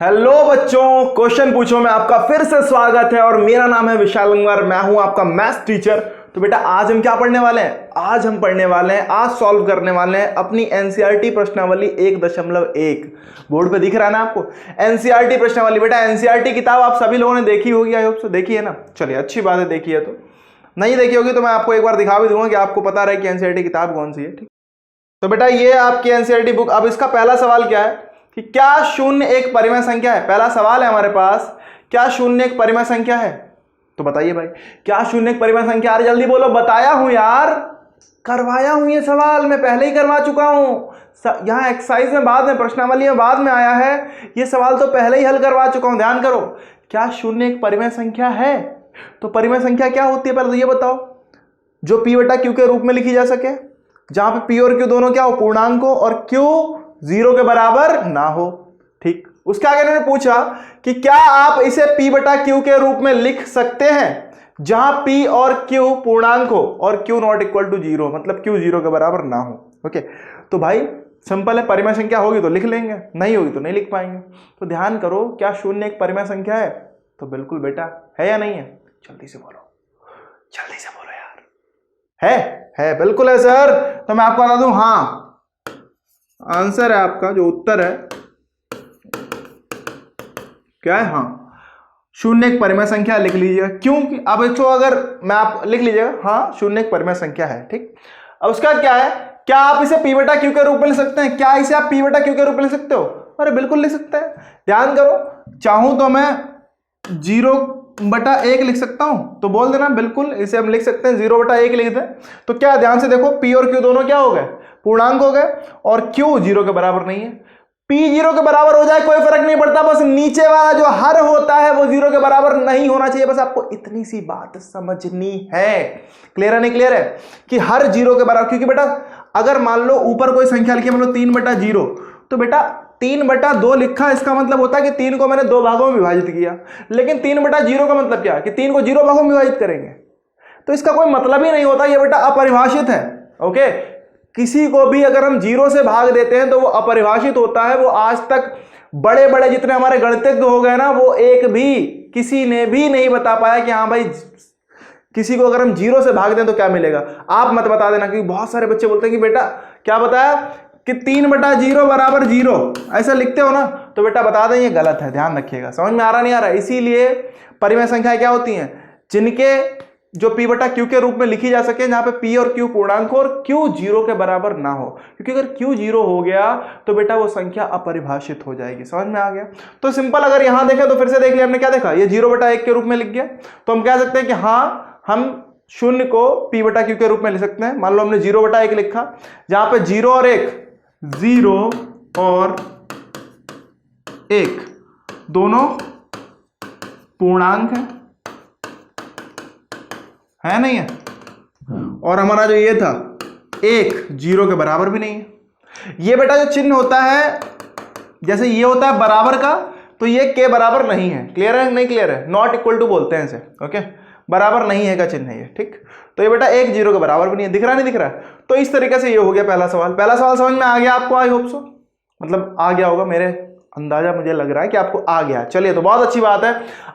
Hello बच्चों, question पूछो में आपका फिर से स्वागत है और मेरा नाम है विशाल गंगवार। मैं हूं आपका मैथ्स टीचर। तो बेटा आज हम क्या पढ़ने वाले हैं? आज हम पढ़ने वाले हैं, आज सॉल्व करने वाले हैं अपनी एनसीईआरटी प्रश्नावली 1.1। बोर्ड पे दिख रहा है ना आपको एनसीईआरटी प्रश्नावली। बेटा एनसीईआरटी किताब आप सभी लोगों ने देखी होगी, आई होप सो देखी है ना। चलिए अच्छी बात है, देखी है। तो नहीं देखी होगी तो मैं आपको एक बार दिखा भी दूंगा कि आपको पता रहे कि एनसीईआरटी किताब कौन सी है। ठीक, तो बेटा ये आपकी एनसीईआरटी बुक। अब इसका पहला सवाल क्या है कि क्या शून्य एक परिमेय संख्या है? पहला सवाल है हमारे पास, क्या शून्य एक परिमेय संख्या है? तो बताइए भाई, क्या शून्य एक परिमेय संख्या? अरे जल्दी बोलो। बताया हूं यार, करवाया हूं ये सवाल, मैं पहले ही करवा चुका हूं। यहां एक्सरसाइज में बाद में, प्रश्नावली में बाद में आया है। ये सवाल तो पहले ही हल करवा चुका हूं, ध्यान करो। क्या शून्य एक परिमेय संख्या है? तो परिमेय संख्या क्या होती है पहले तो ये बताओ। जो पी बटा क्यू के रूप में लिखी जा सके, जहां पे पी और क्यू दोनों क्या हो? पूर्णांक हो, और क्यू 0 के बराबर ना हो। ठीक, उसके आगे इन्होंने पूछा कि क्या आप इसे p बटा क्यू के रूप में लिख सकते हैं जहां p और q पूर्णांक हो और q नॉट इक्वल टू 0, मतलब q 0 के बराबर ना हो। ओके, तो भाई सिंपल है, परिमेय संख्या होगी तो लिख लेंगे, नहीं होगी तो नहीं लिख पाएंगे। तो ध्यान करो, क्या शून्य एक परिमेय संख्या है? तो बिल्कुल बेटा है या नहीं है? जल्दी से बोलो, जल्दी से बोलो यार। है बिल्कुल है सर। तो मैं आपको बता दूं, हाँ आंसर है आपका, जो उत्तर है क्या है? हाँ, शून्य एक परिमेय संख्या लिख लीजिएगा। क्यों? अब इसको अगर मैं आप लिख लीजिएगा, हाँ शून्य एक परिमेय संख्या है। ठीक, अब उसका क्या है, क्या आप इसे p बटा क्यू के रूप में लिख सकते हैं? क्या इसे आप p बटा क्यू के रूप में लिख सकते हो? अरे बिल्कुल लिख सकते हैं। ध्यान करो, चाहूं तो मैं 0/1 लिख सकता हूं, तो बोल देना बिल्कुल इसे हम लिख सकते हैं, 0/1 लिख दें। तो क्या, ध्यान से देखो, p और q दोनों क्या हो गए? पूर्णांक हो गए, और q 0 के बराबर नहीं है। p 0 के बराबर हो जाए कोई फर्क नहीं पड़ता, बस नीचे वाला जो हर होता है वो 0 के बराबर नहीं होना चाहिए। बस आपको इतनी सी बात समझनी है। क्लियर है? नहीं क्लियर है कि हर 0 के बराबर? क्योंकि बेटा अगर मान लो ऊपर कोई संख्या लिखी, मतलब 3/0, तो बेटा 3/2 लिखा, इसका मतलब होता है कि 3 को मैंने 2 भागों में विभाजित किया। लेकिन 3/0 का मतलब क्या है कि 3 को 0 भागों में विभाजित करेंगे, तो इसका कोई मतलब ही नहीं होता। ये बेटा अपरिभाषित है। ओके, किसी को भी अगर हम 0 से भाग देते हैं तो वो अपरिभाषित होता है। वो आज तक बड़े बड़े जितने हमारे गणितज्ञ हो गए ना, वो एक भी किसी ने भी नहीं बता पाया कि हाँ भाई किसी को अगर हम 0 से भाग दें तो क्या मिलेगा। आप मत बता देना, क्योंकि बहुत सारे बच्चे बोलते हैं कि बेटा क्या बताया कि 3/0 बराबर 0, ऐसा लिखते हो ना, तो बेटा बता दें ये गलत है। ध्यान रखिएगा, समझ में आ रहा नहीं आ रहा? इसीलिए परिमेय संख्या क्या होती हैं? जिनके जो p बटा क्यू के रूप में लिखी जा सके, जहां पे p और q पूर्णांक हो और q 0 के बराबर ना हो। क्योंकि अगर q 0 हो गया तो बेटा वो संख्या अपरिभाषित हो जाएगी। समझ में आ गया? तो सिंपल, अगर यहां देखें तो फिर से देख लिया हमने, क्या देखा? ये 0/1 के रूप में लिख गया। तो हम कह सकते हैं कि हाँ, हम शून्य को p बटा क्यू के रूप में लिख सकते हैं। मान लो हमने 0/1 लिखा, जहां पे 0 और 1 दोनों पूर्णांक है नहीं है, और हमारा जो ये था 1 0 के बराबर भी नहीं है। ये बेटा जो चिन्ह होता है, जैसे ये होता है बराबर का, तो ये के बराबर नहीं है। क्लियर है? नहीं क्लियर है? नॉट इक्वल टू बोलते हैं इसे। ओके, बराबर नहीं है का चिन्ह है ये। ठीक, तो ये बेटा 1 0 के बराबर भी नहीं है। दिख रहा नहीं दिख रहा? तो इस तरीके से ये हो गया पहला सवाल। पहला सवाल समझ में आ गया आपको? आई होप सो, मतलब आ गया होगा, मेरे अंदाजा मुझे लग रहा है कि आपको आ गया। चलिए, तो बहुत अच्छी बात है।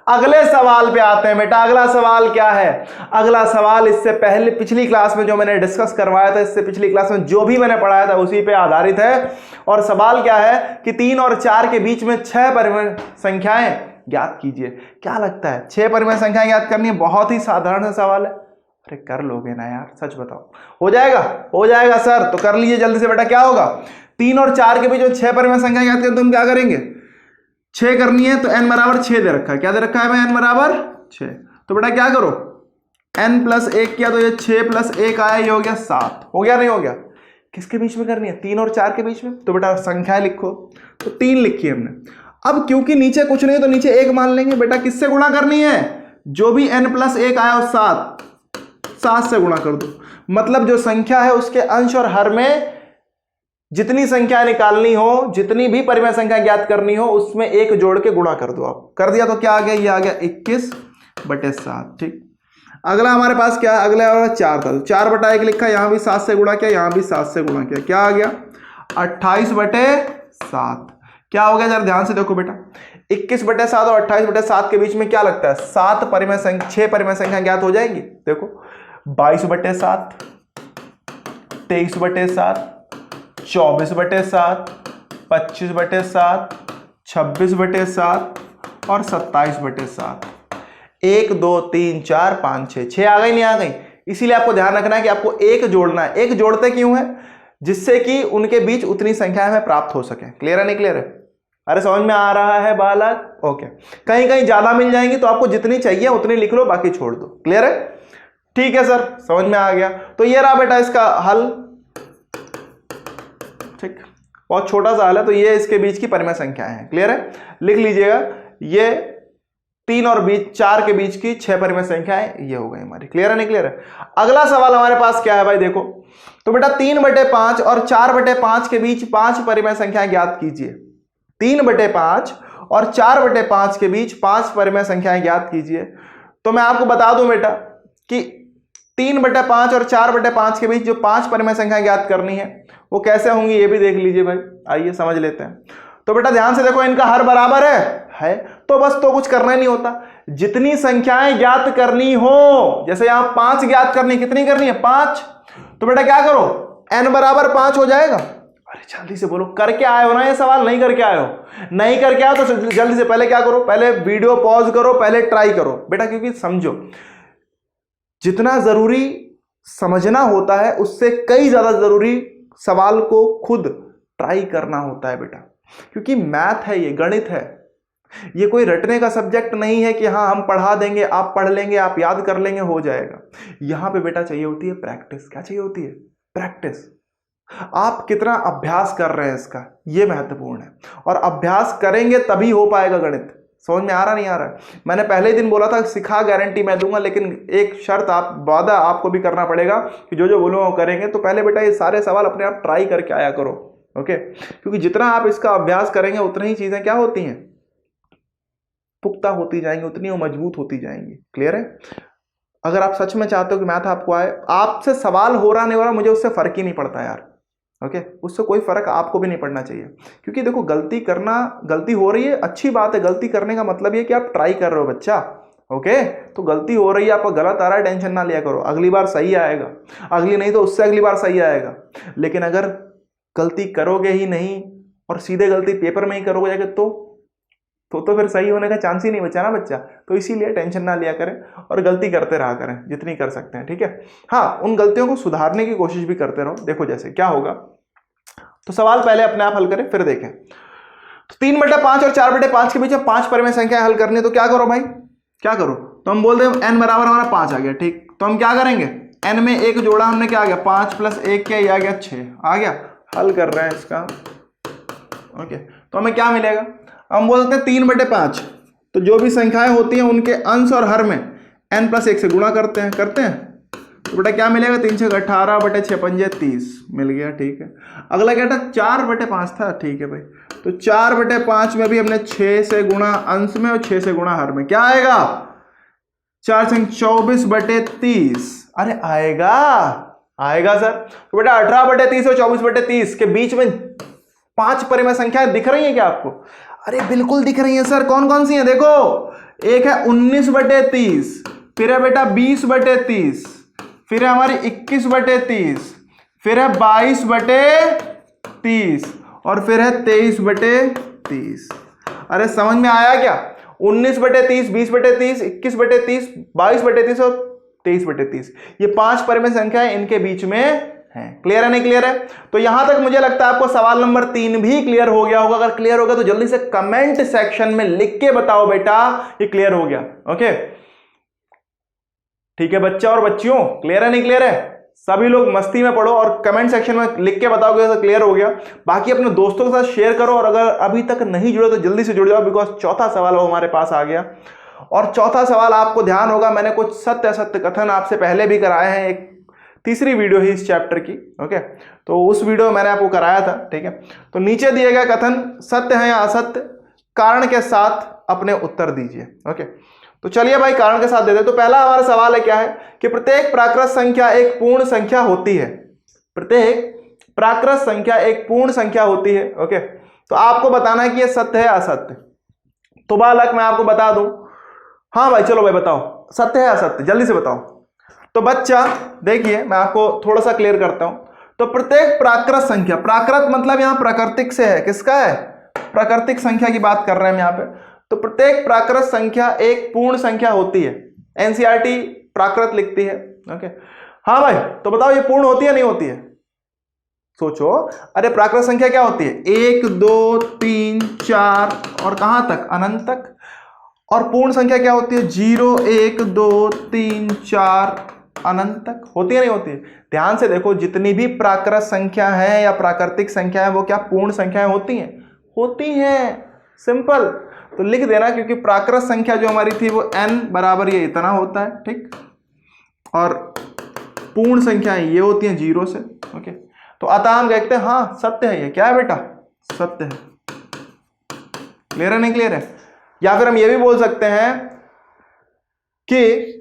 अगले सवाल पे आते हैं बेटा। अगला सवाल क्या है? अगला सवाल इससे पहले पिछली क्लास में जो मैंने डिस्कस करवाया था, इससे पिछली क्लास में जो भी मैंने पढ़ाया था उसी पे आधारित है। और सवाल क्या है कि 3 और 4 के बीच में 6 परिमेय संख्याएं ज्ञात कीजिए। क्या लगता है 6 परिमेय संख्याएं ज्ञात करनी है? बहुत ही साधारण सा सवाल है। अरे कर लोगे ना यार, सच बताओ? हो जाएगा? हो जाएगा सर, तो कर लीजिए जल्दी से बेटा। क्या होगा? 3 और 4 के बीच में 6 परिमेय संख्या याद करें तो हम क्या करेंगे? 6 करनी है तो n बराबर 6 दे रखा है। क्या दे रखा है भाई? n बराबर 6। तो बेटा क्या करो, n + 1 किया तो ये 6 + 1 आया, ये हो गया 7। हो गया नहीं हो गया? किसके बीच में करनी है? 3 और 4 के बीच में। तो बेटा संख्याएं लिखो, तो 3 लिखी हमने। अब क्योंकि नीचे कुछ नहीं है तो नीचे 1 मान लेंगे। बेटा किससे गुणा करनी है? जो भी n + 1 आया वो 7 से गुणा कर दो। मतलब जो संख्या है उसके अंश और हर में जितनी संख्या निकालनी हो, जितनी भी परिमेय संख्या ज्ञात करनी हो, उसमें 1 जोड़ के गुणा कर दो। आप कर दिया तो क्या आ गया? ये आ गया 21/7। ठीक, अगला हमारे पास क्या है? अगला हमारा 4 था, 4/1 लिखा, यहां भी 7 से गुणा किया, यहां भी 7 से गुणा किया। क्या आ गया? 28/7। क्या हो गया जरा ध्यान से देखो बेटा, 21/7 और 28/7 के बीच में क्या लगता है, 6 परिमेय संख्या ज्ञात हो जाएंगी। देखो 22/7, 23/7, 24/7, 25/7, 26/7 और 27/7। 1 2 3 4 5 6 आ गई, नहीं आ गई? इसीलिए आपको ध्यान रखना है कि आपको एक जोड़ना है। एक जोड़ते क्यों है? जिससे कि उनके बीच उतनी संख्या हमें प्राप्त हो सके। क्लियर है नहीं क्लियर है? अरे समझ में आ रहा है बालक? ओके, कहीं कहीं ज्यादा मिल जाएंगी तो आपको जितनी चाहिए उतनी लिख लो, बाकी छोड़ दो। क्लियर है? ठीक है सर, समझ में आ गया। तो ये रहा बेटा इसका हल। ठीक, बहुत छोटा सा हल है। तो ये इसके बीच की परिमेय संख्याएं हैं। क्लियर है? लिख लीजिएगा, ये 3 और 4 के बीच की 6 परिमेय संख्याएं ये हो गई हमारी। क्लियर है नहीं क्लियर है? अगला सवाल हमारे पास क्या है भाई, देखो तो बेटा 3/5 और 4/5 के बीच 5 परिमेय संख्याएं ज्ञात कीजिए। 3/5 और 4/5 के बीच 5 परिमेय संख्याएं ज्ञात कीजिए। तो मैं आपको बता दूं बेटा कि 3/5 और 4/5 के बीच जो 5 परिमेय संख्याएं ज्ञात करनी है वो कैसे होंगी ये भी देख लीजिए भाई। आइए समझ लेते हैं। तो बेटा ध्यान से देखो, इनका हर बराबर है तो बस तो कुछ करना नहीं होता। जितनी संख्याएं ज्ञात करनी हो, जैसे यहां 5 ज्ञात करनी, कितनी करनी है 5, तो बेटा क्या करो, n बराबर 5 हो जाएगा। अरे जल्दी से बोलो, करके आए हो ना ये सवाल? नहीं करके आए हो? नहीं करके आओ तो जल्दी से पहले क्या करो, पहले वीडियो पॉज करो, पहले ट्राई करो बेटा, क्योंकि समझो जितना जरूरी समझना होता है उससे कई ज्यादा जरूरी सवाल को खुद ट्राई करना होता है बेटा, क्योंकि मैथ है, ये गणित है। ये कोई रटने का सब्जेक्ट नहीं है कि हाँ हम पढ़ा देंगे, आप पढ़ लेंगे, आप याद कर लेंगे, हो जाएगा। यहां पे बेटा चाहिए होती है प्रैक्टिस। क्या चाहिए होती है? प्रैक्टिस। आप कितना अभ्यास कर रहे हैं इसका, ये महत्वपूर्ण है। और अभ्यास करेंगे तभी हो पाएगा गणित। समझ में आ रहा नहीं आ रहा है? मैंने पहले ही दिन बोला था सिखा गारंटी मैं दूंगा, लेकिन एक शर्त, आप वादा आपको भी करना पड़ेगा कि जो जो बोलूंगा वो करेंगे। तो पहले बेटा ये सारे सवाल अपने आप ट्राई करके आया करो। ओके, क्योंकि जितना आप इसका अभ्यास करेंगे उतनी ही चीजें क्या होती हैं, पुख्ता होती जाएंगी, उतनी वो मजबूत होती जाएंगी। क्लियर है? अगर आप सच में चाहते हो कि मैथ आपको आए, आपसे सवाल हो रहा नहीं हो रहा, मुझे उससे फर्क ही नहीं पड़ता यार। ओके, उससे कोई फर्क आपको भी नहीं पड़ना चाहिए। क्योंकि देखो गलती हो रही है, अच्छी बात है। गलती करने का मतलब ये कि आप ट्राई कर रहे हो बच्चा। ओके, तो गलती हो रही है, आपको गलत आ रहा है, टेंशन ना लिया करो, अगली बार सही आएगा। अगली नहीं तो उससे अगली बार सही आएगा। लेकिन अगर गलती करोगे ही नहीं और सीधे गलती पेपर में ही करोगे जाके तो फिर सही होने का चांस ही नहीं बचा ना बच्चा। तो इसीलिए टेंशन ना लिया करें और गलती करते रहा करें जितनी कर सकते हैं। ठीक है? हाँ, उन गलतियों को सुधारने की कोशिश भी करते रहो। देखो जैसे क्या होगा, तो सवाल पहले अपने आप हल करें फिर देखें। तो 3/5 और 4/5 के बीच में 5 परिमेय संख्या हल करनी है। तो क्या करो भाई, क्या करो, तो हम बोलते हैं n बराबर हमारा 5 आ गया। ठीक, तो हम क्या करेंगे, n में एक जोड़ा हमने, क्या आ गया 5 + 1 क्या, ये आ गया 6 आ गया। हल कर रहे हैं इसका। ओके, तो हमें क्या मिलेगा, हम बोलते हैं 3/5, तो जो भी संख्याएं होती हैं उनके अंश और हर में n + 1 से गुणा करते हैं। तो बेटा क्या मिलेगा, 3 × 6 = 18 बटे 6 × 5 = 30 मिल गया। ठीक है, अगला क्या था, 4/5 था। ठीक है भाई, तो 4/5 में भी हमने 6 से गुणा अंश में और 6 से गुणा हर में, क्या आएगा 4 × 24 बटे 30। अरे आएगा सर। तो बेटा 18/30 और 24/30 के बीच में 5 परिमेय संख्याएं दिख रही हैं क्या आपको? अरे बिल्कुल दिख रही हैं सर। कौन कौन सी हैं देखो, एक है 19/30, फिर है बेटा 20/30, फिर है हमारी 21/30, फिर है 22/30 और फिर है 23/30। अरे समझ में आया क्या? 19/30, 20/30, 21/30, 22/30 और 23/30, ये 5 परिमेय संख्याएं इनके बीच में है। क्लियर है नहीं क्लियर है? तो यहां तक मुझे लगता है आपको सवाल नंबर 3 भी क्लियर हो गया होगा। अगर क्लियर हो गया तो जल्दी से कमेंट सेक्शन में लिख के बताओ बेटा ये क्लियर हो गया। ओके, ठीक है बच्चा और बच्चियों, क्लियर है नहीं क्लियर है? सभी लोग मस्ती में पढ़ो और कमेंट सेक्शन में लिख के बताओगे तो क्लियर हो गया। बाकी अपने दोस्तों के साथ शेयर करो और अगर अभी तक नहीं जुड़े तो जल्दी से जुड़ जाओ, बिकॉज चौथा सवाल वो हमारे पास आ गया। और चौथा सवाल आपको ध्यान होगा, मैंने कुछ सत्य असत्य कथन आपसे पहले भी कराए हैं, एक तीसरी वीडियो ही इस चैप्टर की। ओके, तो उस वीडियो मैंने आपको कराया था। ठीक है, तो नीचे दिए गए कथन सत्य है या असत्य, कारण के साथ अपने उत्तर दीजिए। ओके, तो चलिए भाई कारण के साथ देते। तो पहला हमारा सवाल है क्या है कि प्रत्येक प्राकृत संख्या एक पूर्ण संख्या होती है। प्रत्येक प्राकृत संख्या एक पूर्ण संख्या होती है। ओके, तो आपको बताना है कि ये सत्य है असत्य। तो बालक मैं आपको बता दूं, हाँ भाई चलो भाई बताओ सत्य है असत्य, जल्दी से बताओ। तो बच्चा देखिए मैं आपको थोड़ा सा क्लियर करता हूं। तो प्रत्येक प्राकृत संख्या, प्राकृत मतलब यहां प्राकृतिक से है, किसका है, प्राकृतिक संख्या की बात कर रहे हैं हम यहां पे। तो प्रत्येक प्राकृत संख्या एक पूर्ण संख्या होती है, एनसीईआरटी प्राकृत लिखती है। ओके हाँ भाई, तो बताओ ये पूर्ण होती है नहीं होती है, सोचो। अरे प्राकृत संख्या क्या होती है, 1 2 3 4 और कहां तक, अनंत तक। और पूर्ण संख्या क्या होती है, 0 1 2 3 4 अनंत तक, होती है नहीं होती है। ध्यान से देखो, जितनी भी प्राकृत संख्या है या प्राकृतिक संख्या है वो क्या पूर्ण संख्याएं होती हैं, होती हैं, सिंपल। तो लिख देना, क्योंकि प्राकृत संख्या जो हमारी थी वो n बराबर ये इतना होता है, ठीक, और पूर्ण संख्याएं ये होती हैं 0 से। ओके तो अतः हम कहते हैं हाँ सत्य है, ये क्या है बेटा, सत्य है। क्लियर है नहीं क्लियर है। या फिर हम ये भी बोल सकते हैं कि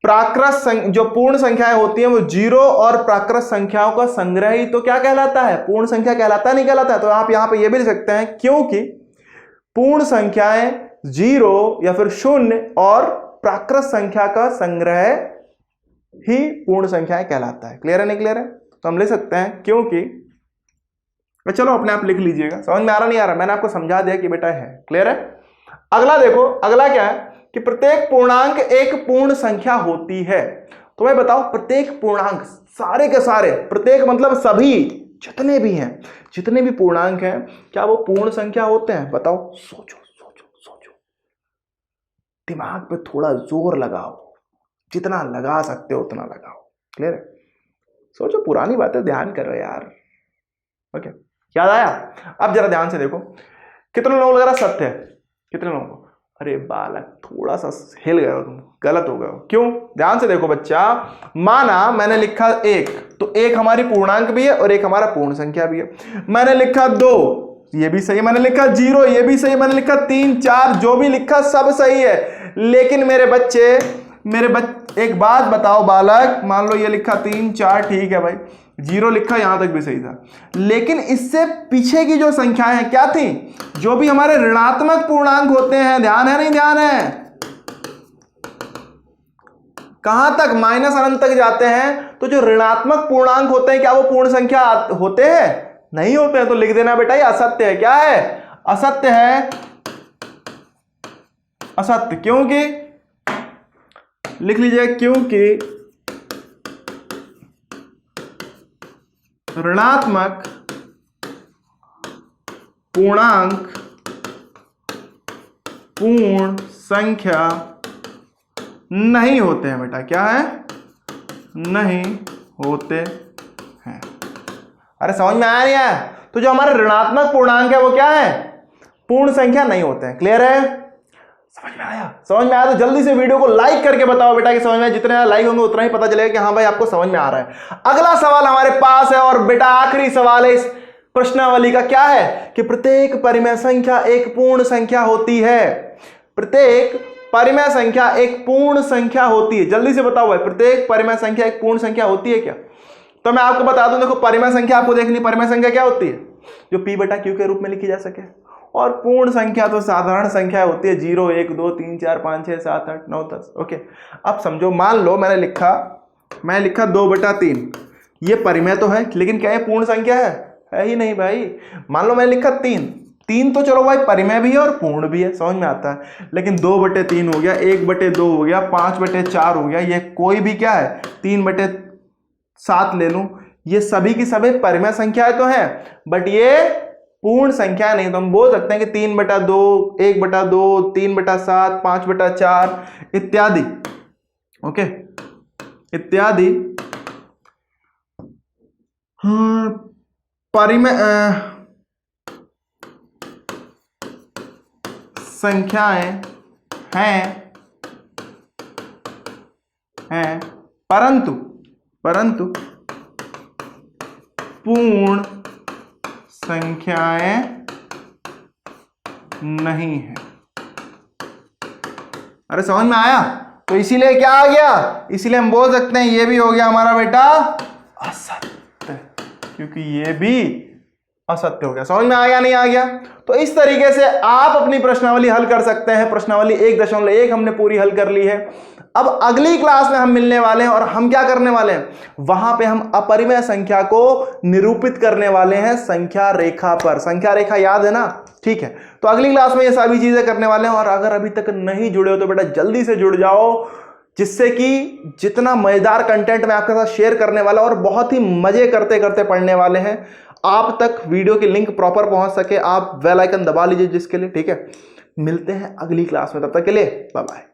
प्राकृत जो पूर्ण संख्याएं होती हैं वो 0 और प्राकृत संख्याओं का संग्रह ही तो क्या कहलाता है, पूर्ण संख्या कहलाता है, नहीं कहलाता है। तो आप यहां पे ये भी लिख सकते हैं, क्योंकि पूर्ण संख्याएं 0 या फिर 0 और प्राकृत संख्या का संग्रह ही पूर्ण संख्याएं कहलाता है। क्लियर है नहीं क्लियर है। तो हम लिख सकते हैं क्योंकि, चलो अपने आप लिख लीजिएगा, समझ में आ रहा नहीं आ रहा, मैंने आपको समझा दिया कि बेटा है। क्लियर है। अगला देखो, अगला क्या है कि प्रत्येक पूर्णांक एक पूर्ण संख्या होती है। तो भाई बताओ प्रत्येक पूर्णांक, सारे के सारे, प्रत्येक मतलब सभी, जितने भी हैं, जितने भी पूर्णांक हैं, क्या वो पूर्ण संख्या होते हैं, बताओ। सोचो सोचो सोचो, दिमाग पे थोड़ा जोर लगाओ, जितना लगा सकते हो उतना लगाओ। क्लियर है। सोचो, पुरानी बातें ध्यान करो यार। ओके याद आया। अब जरा ध्यान से देखो, कितने लोगों को लग रहा सत्य है, कितने लोगों को, अरे बालक थोड़ा सा हिल गए हो तुम, गलत हो गए हो। क्यों, ध्यान से देखो बच्चा, माना मैंने लिखा 1, तो 1 हमारी पूर्णांक भी है और 1 हमारा पूर्ण संख्या भी है। मैंने लिखा 2, ये भी सही, मैंने लिखा 0, ये भी सही, मैंने लिखा 3 4, जो भी लिखा सब सही है। लेकिन मेरे बच्चे एक बात बताओ बालक, मान लो ये लिखा 3 4, ठीक है भाई, 0 लिखा यहां तक भी सही था, लेकिन इससे पीछे की जो संख्याएं हैं क्या थी, जो भी हमारे ऋणात्मक पूर्णांक होते हैं, ध्यान है नहीं ध्यान है, कहां तक, माइनस अनंत तक जाते हैं। तो जो ऋणात्मक पूर्णांक होते हैं क्या वो पूर्ण संख्या होते हैं, नहीं होते हैं। तो लिख देना बेटा ये असत्य है। क्या है, असत्य है, असत्य। क्योंकि लिख लीजिए, क्योंकि ऋणात्मक पूर्णांक पूर्ण संख्या नहीं होते हैं बेटा। क्या है, नहीं होते हैं। अरे समझ में आया नहीं आया। तो जो हमारे ऋणात्मक पूर्णांक है वो क्या है, पूर्ण संख्या नहीं होते हैं। क्लियर है, समझ में आया। समझ में आया तो जल्दी से वीडियो को लाइक करके बताओ बेटा कि समझ में, जितने ज्यादा लाइक होंगे उतना ही पता चलेगा कि हाँ भाई आपको समझ में आ रहा है। अगला सवाल हमारे पास है, और बेटा आखिरी सवाल है इस प्रश्नावली का, क्या है कि प्रत्येक परिमेय संख्या एक पूर्ण संख्या होती है। प्रत्येक परिमेय संख्या एक पूर्ण संख्या होती है। जल्दी से बताओ भाई, प्रत्येक परिमेय संख्या एक पूर्ण संख्या होती है क्या। तो मैं आपको बता दूं, देखो परिमेय संख्या आपको देखनी, परिमेय संख्या क्या होती है, जो p बटा q के रूप में लिखी जा सके। और पूर्ण संख्या तो साधारण संख्या होती है, 0 1 2 3 4 5 6 7 8 9 10। ओके अब समझो, मान लो मैं लिखा 2 बटा 3, ये परिमेय तो है, लेकिन क्या ये पूर्ण संख्या है ही नहीं भाई। मान लो मैंने लिखा 3 तो चलो भाई परिमेय भी है और पूर्ण भी है, समझ में आता है। लेकिन 2 बटे 3 हो गया, 1 बटे 2 हो गया, 5 बटे 4 हो गया, ये कोई भी क्या है 3 बटे 7 ले लूं, ये सभी की सभी परिमेय संख्याएं तो हैं, बट ये पूर्ण संख्या नहीं। तो हम बोल सकते हैं कि 3 बटा 2, 1 बटा 2, 3 बटा 7, 5 बटा 4 इत्यादि। ओके इत्यादि परिमेय संख्याएं हैं परंतु पूर्ण संख्याएं नहीं है। अरे समझ में आया। तो इसीलिए क्या आ गया, इसीलिए हम बोल सकते हैं ये भी हो गया हमारा बेटा असत्य, क्योंकि ये भी असत्य हो गया। समझ में आ गया नहीं आ गया? तो इस तरीके से आप अपनी प्रश्नावली हल कर सकते हैं। प्रश्नावली 1.1 हमने पूरी हल कर ली है। अब अगली क्लास में हम मिलने वाले हैं और हम क्या करने वाले हैं, वहां पे हम अपरिमेय संख्या को निरूपित करने वाले हैं संख्या रेखा पर। संख्या रेखा याद है ना? ठीक है, तो अगली क्लास में ये सभी चीजें करने वाले हैं। और अगर अभी तक नहीं जुड़े हो तो बेटा जल्दी से जुड़ जाओ, जिससे कि जितना मजेदार कंटेंट मैं आपके साथ शेयर करने वाला और बहुत ही मजे करते करते पढ़ने वाले हैं, आप तक वीडियो की लिंक प्रॉपर पहुंच सके, आप बेल आइकन दबा लीजिए जिसके लिए। ठीक है, मिलते हैं अगली क्लास में, तब तक के लिए बाय बाय।